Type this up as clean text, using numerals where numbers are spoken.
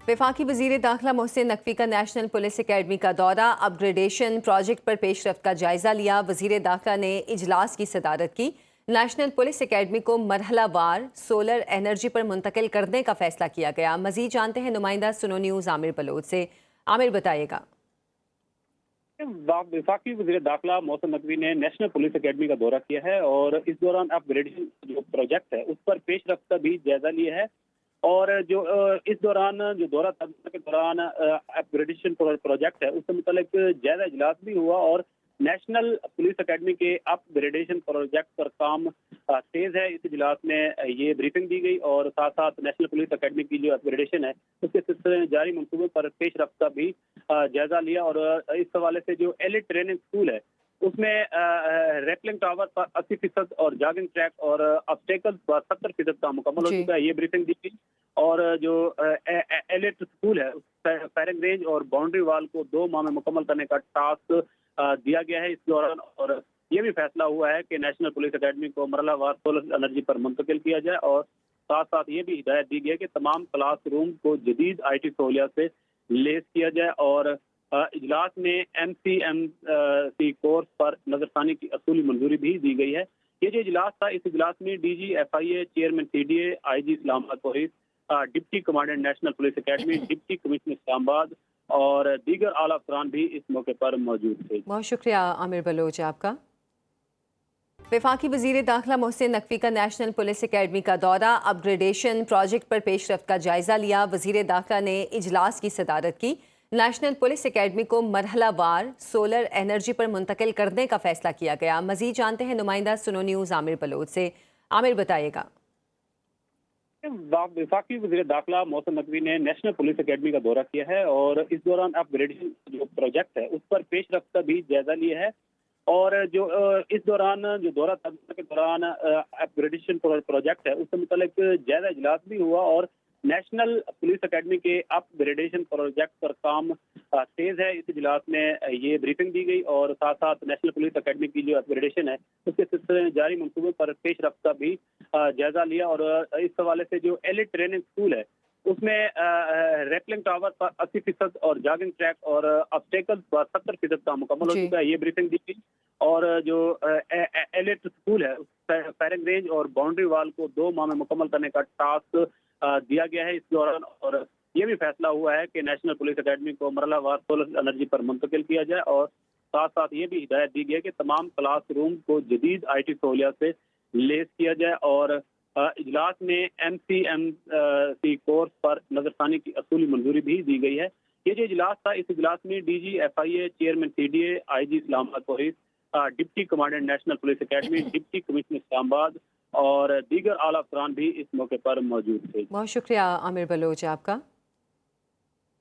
वफाकी वज़ीर दाखिला मोहसिन नकवी का नेशनल पुलिस अकेडमी का दौरा, अपग्रेडेशन प्रोजेक्ट पर पेशरफ्त का जायज़ा लिया। वज़ीर दाखिला ने इजलास की सदारत की। नेशनल पुलिस अकेडमी को मरहलावार सोलर एनर्जी पर मुंतकिल करने का फैसला किया गया। मज़ीद जानते हैं नुमाइंदा सुनो न्यूज़ आमिर बलोच से। आमिर बताइएगा। वफाकी वज़ीर दाखिला मोहसिन नकवी ने नेशनल पुलिस अकेडमी का दौरा किया है और इस दौरान अपग्रेडेशन जो प्रोजेक्ट है उस पर पेशरफ्त का भी जायजा लिया है। और जो इस दौरान जो दौरा था के दौरान अपग्रेडेशन प्रोजेक्ट है उससे मुतालिक जायजा इजलास भी हुआ और नेशनल पुलिस अकेडमी के अपग्रेडेशन प्रोजेक्ट पर काम तेज है। इस इजलास में ये ब्रीफिंग दी गई और साथ साथ नेशनल पुलिस अकेडमी की जो अपग्रेडेशन है उसके सिलसिले में जारी मंसूबे पर पेशरफ्त का भी जायजा लिया। और इस हवाले से जो एलिट ट्रेनिंग स्कूल है उसमें रैपलिंग टावर पर 80% और जॉगिंग ट्रैक और ऑब्स्टेकल्स पर 70% का मुकम्मल हो चुका है। ये ब्रीफिंग दी गई। और जो एलिट स्कूल है फायरिंग रेंज और बाउंड्री वाल को 2 माह में मुकम्मल करने का टास्क दिया गया है इस दौरान। और ये भी फैसला हुआ है कि नेशनल पुलिस अकेडमी को मरहलावार सोलर एनर्जी पर मुंतकिल किया जाए और साथ साथ ये भी हिदायत दी गई है कि तमाम क्लास रूम को जदीद IT सहूलियात से लेस किया जाए। और इजलास में MCMC कोर्स पर नजरसानी की असूली मंजूरी भी दी गई है। ये जो इजलास था इस इजलास में DG FIA, chairman CDA, IG Islamabad police, deputy commandant national police academy, deputy commissioner Islamabad और दीगर आला अफसरान भी इस मौके पर मौजूद थे। बहुत शुक्रिया आमिर बलोच आपका। वफाकी वज़ीर दाखिला मोहसिन नकवी का नेशनल पुलिस अकेडमी का दौरा, अपग्रेडेशन प्रोजेक्ट पर पेशरफ्त का जायज़ा लिया। वज़ीर दाखिला ने इजलास की सदारत की। नेशनल पुलिस अकेडमी को मरहलावार सोलर एनर्जी पर मुंतकिल करने का फैसला किया गया। मज़ीद जानते हैं नुमाइंदा सुनो न्यूज़ आमिर बलोच से। आमिर बताइएगा। वफाकी वज़ीर दाखिला मोहसिन नकवी ने नेशनल पुलिस अकेडमी का दौरा किया है और इस दौरान अपग्रेडेशन जो प्रोजेक्ट है उस पर पेशरफ्त का भी जायजा लिया है। और जो इस दौरान जो दौरा था के दौरान अपग्रेडेशन प्रोजेक्ट है उससे मुतालिक जायजा इजलास भी हुआ और नेशनल पुलिस अकेडमी के अपग्रेडेशन प्रोजेक्ट पर काम तेज है। इस इजलास में ये ब्रीफिंग दी गई और साथ साथ नेशनल पुलिस अकेडमी की जो अपग्रेडेशन है उसके सिलसिले में जारी मंसूबे पर पेशरफ्त का भी जायजा लिया। और इस हवाले से जो एलिट ट्रेनिंग स्कूल है उसमें रैपलिंग टावर पर 80% और जॉगिंग ट्रैक और ऑब्स्टेकल्स पर 70% का मुकम्मल हो चुका है। ये ब्रीफिंग दी गई। और जो एलिट स्कूल है फायरिंग रेंज और बाउंड्री वाल को 2 माह में मुकम्मल करने का टास्क दिया गया है इस दौरान। और ये भी फैसला हुआ है कि नेशनल पुलिस अकेडमी को मरहलावार सोलर एनर्जी पर मुंतकिल किया जाए और साथ साथ ये भी हिदायत दी गई है कि तमाम क्लास रूम को जदीद IT सहूलियात से लेस किया जाए। और इजलास में MCMC कोर्स पर नजरसानी की असूली मंजूरी भी दी गई है। ये जो इजलास था इस इजलास में DG FIA, chairman CDA, IG Islamabad police, deputy commandant national police academy, deputy commissioner Islamabad और दीगर आला अफसरान भी इस मौके पर मौजूद थे। बहुत शुक्रिया आमिर बलोच आपका।